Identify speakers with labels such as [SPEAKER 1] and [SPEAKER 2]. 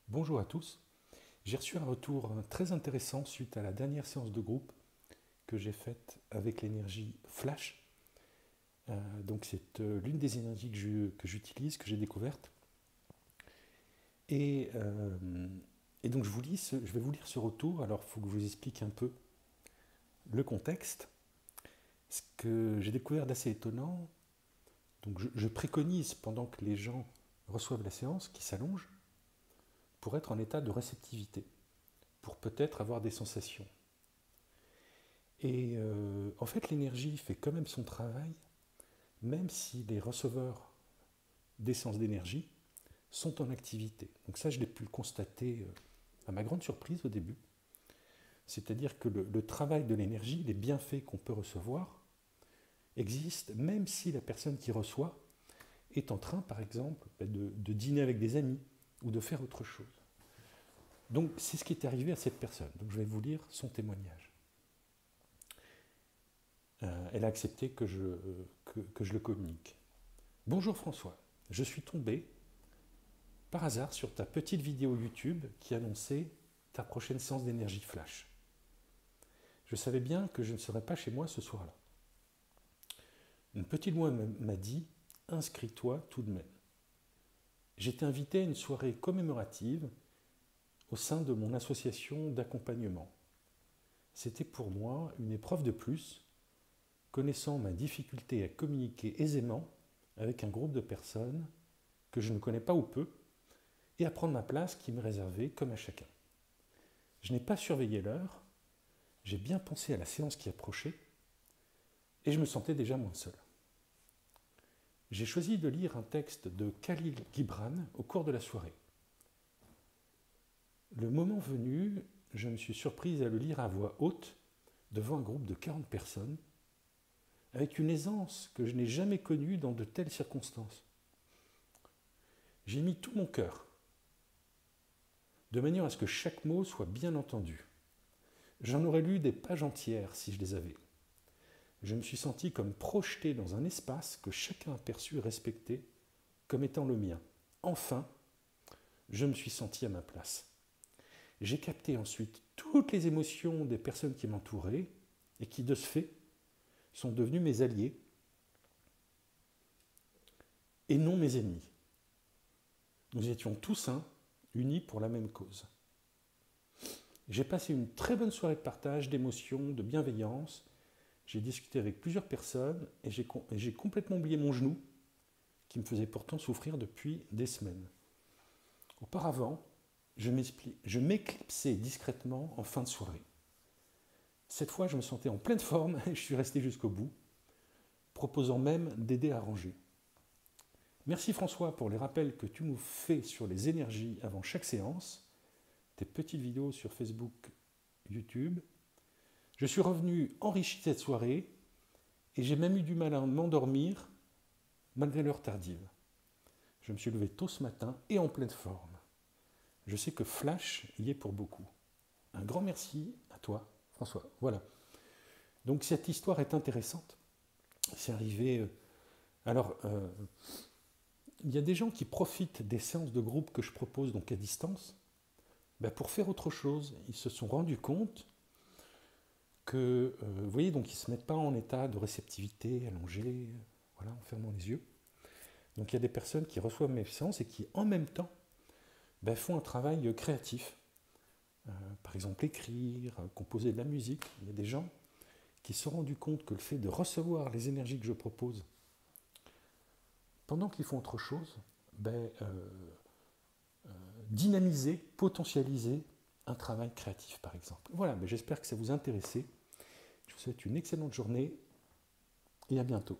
[SPEAKER 1] Bonjour à tous. J'ai reçu un retour très intéressant suite à la dernière séance de groupe que j'ai faite avec l'énergie Flash. Donc c'est l'une des énergies que j'utilise, que j'ai découverte. Et, euh, et donc je vais vous lire ce retour. Alors il faut que je vous explique un peu le contexte. Ce que j'ai découvert d'assez étonnant, donc je préconise pendant que les gens reçoivent la séance, qui s'allonge, pour être en état de réceptivité, pour peut-être avoir des sensations. En fait, l'énergie fait quand même son travail, même si les receveurs d'essence d'énergie sont en activité. Donc ça, je l'ai pu le constater à ma grande surprise au début. C'est-à-dire que le travail de l'énergie, les bienfaits qu'on peut recevoir, existent même si la personne qui reçoit est en train, par exemple, de dîner avec des amis ou de faire autre chose. Donc c'est ce qui est arrivé à cette personne. Donc je vais vous lire son témoignage. Elle a accepté que je le communique. Bonjour François, je suis tombé par hasard sur ta petite vidéo YouTube qui annonçait ta prochaine séance d'énergie flash. Je savais bien que je ne serais pas chez moi ce soir-là. Une petite voix m'a dit « Inscris-toi tout de même ». J'étais invité à une soirée commémorative au sein de mon association d'accompagnement. C'était pour moi une épreuve de plus, connaissant ma difficulté à communiquer aisément avec un groupe de personnes que je ne connais pas ou peu, et à prendre ma place qui m'est réservée comme à chacun. Je n'ai pas surveillé l'heure, j'ai bien pensé à la séance qui approchait, et je me sentais déjà moins seul. J'ai choisi de lire un texte de Khalil Gibran au cours de la soirée. Le moment venu, je me suis surprise à le lire à voix haute devant un groupe de 40 personnes, avec une aisance que je n'ai jamais connue dans de telles circonstances. J'ai mis tout mon cœur, de manière à ce que chaque mot soit bien entendu. J'en aurais lu des pages entières si je les avais. Je me suis senti comme projeté dans un espace que chacun a perçu et respecté comme étant le mien. Enfin, je me suis senti à ma place. J'ai capté ensuite toutes les émotions des personnes qui m'entouraient et qui, de ce fait, sont devenues mes alliés et non mes ennemis. Nous étions tous unis pour la même cause. J'ai passé une très bonne soirée de partage, d'émotions, de bienveillance. J'ai discuté avec plusieurs personnes et j'ai complètement oublié mon genou, qui me faisait pourtant souffrir depuis des semaines. Auparavant, je m'éclipsais discrètement en fin de soirée. Cette fois, je me sentais en pleine forme et je suis resté jusqu'au bout, proposant même d'aider à ranger. Merci François pour les rappels que tu nous fais sur les énergies avant chaque séance, tes petites vidéos sur Facebook, YouTube. Je suis revenu enrichi de cette soirée et j'ai même eu du mal à m'endormir malgré l'heure tardive. Je me suis levé tôt ce matin et en pleine forme. Je sais que Flash y est pour beaucoup. Un grand merci à toi, François. Voilà. Donc cette histoire est intéressante. C'est arrivé. Il y a des gens qui profitent des séances de groupe que je propose donc à distance pour faire autre chose. Ils se sont rendus compte que, vous voyez, donc ils ne se mettent pas en état de réceptivité, allongés, voilà, en fermant les yeux. Donc il y a des personnes qui reçoivent mes séances et qui, en même temps, font un travail créatif. Par exemple, écrire, composer de la musique. Il y a des gens qui se sont rendus compte que le fait de recevoir les énergies que je propose, pendant qu'ils font autre chose, dynamiser, potentialiser un travail créatif, par exemple. Voilà, j'espère que ça vous a intéressé. Je vous souhaite une excellente journée et à bientôt.